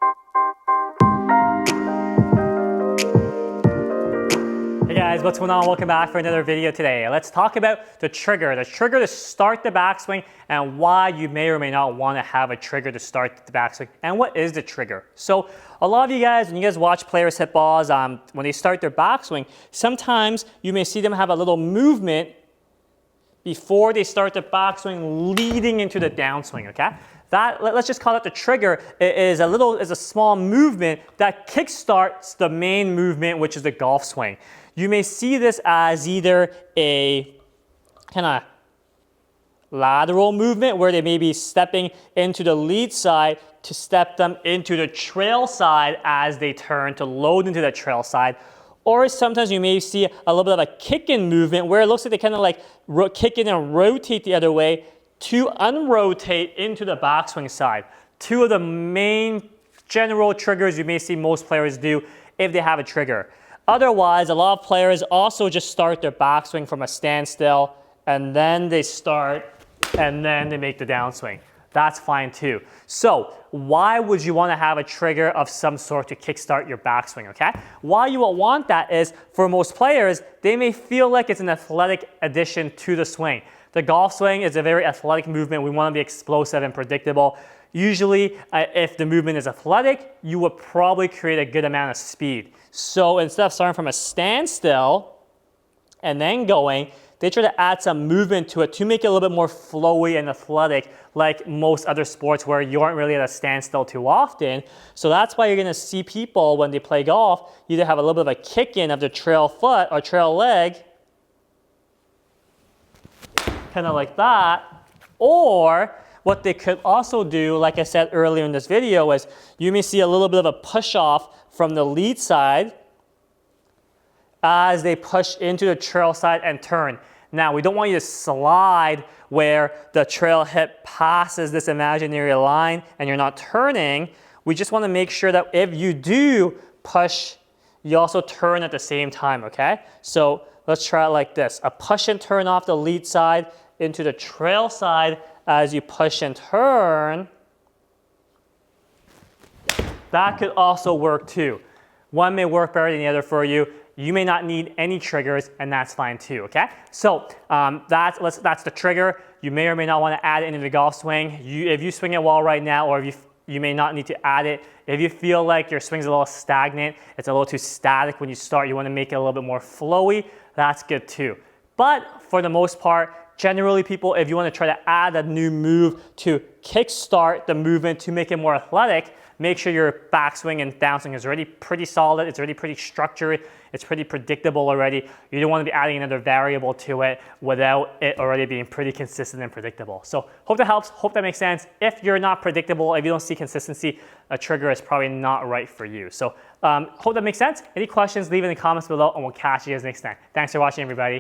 Hey guys, what's going on? Welcome back for another video today. Let's talk about the trigger to start the backswing and why you may or may not want to have a trigger to start the backswing. And what is the trigger? So a lot of you guys, when you guys watch players hit balls, when they start their backswing, sometimes you may see them have a little movement before they start the backswing leading into the downswing, okay? Let's just call it the trigger. It is a small movement that kickstarts the main movement, which is the golf swing. You may see this as either a kind of lateral movement where they may be stepping into the lead side to step them into the trail side as they turn to load into the trail side. Or sometimes you may see a little bit of a kick-in movement where it looks like they kind of like kick in and rotate the other way to unrotate into the backswing side. Two of the main general triggers you may see most players do if they have a trigger. Otherwise, a lot of players also just start their backswing from a standstill and then they start and then they make the downswing. That's fine too. So why would you want to have a trigger of some sort to kickstart your backswing, okay? Why you will want that is for most players, they may feel like it's an athletic addition to the swing. The golf swing is a very athletic movement. We want to be explosive and predictable. Usually, if the movement is athletic, you would probably create a good amount of speed. So instead of starting from a standstill and then going, they try to add some movement to it to make it a little bit more flowy and athletic, like most other sports where you aren't really at a standstill too often. So that's why you're going to see people when they play golf either have a little bit of a kick in of the trail foot or trail leg, kind of like that, or what they could also do, like I said earlier in this video, is you may see a little bit of a push off from the lead side as they push into the trail side and turn. Now, we don't want you to slide where the trail hip passes this imaginary line and you're not turning. We just want to make sure that if you do push, you also turn at the same time, okay? So let's try it like this. A push and turn off the lead side into the trail side as you push and turn. That could also work too. One may work better than the other for you. You may not need any triggers, and that's fine too, okay? So that's the trigger. You may or may not want to add it into the golf swing. If you swing it well right now, or if you may not need to add it. If you feel like your swing's a little stagnant, it's a little too static when you start, you want to make it a little bit more flowy, that's good too. But for the most part, generally people, if you want to try to add a new move to kickstart the movement to make it more athletic, make sure your backswing and downswing is already pretty solid, it's already pretty structured, it's pretty predictable already. You don't want to be adding another variable to it without it already being pretty consistent and predictable. So hope that helps, hope that makes sense. If you're not predictable, if you don't see consistency, a trigger is probably not right for you. So hope that makes sense. Any questions, leave it in the comments below and we'll catch you guys next time. Thanks for watching, everybody.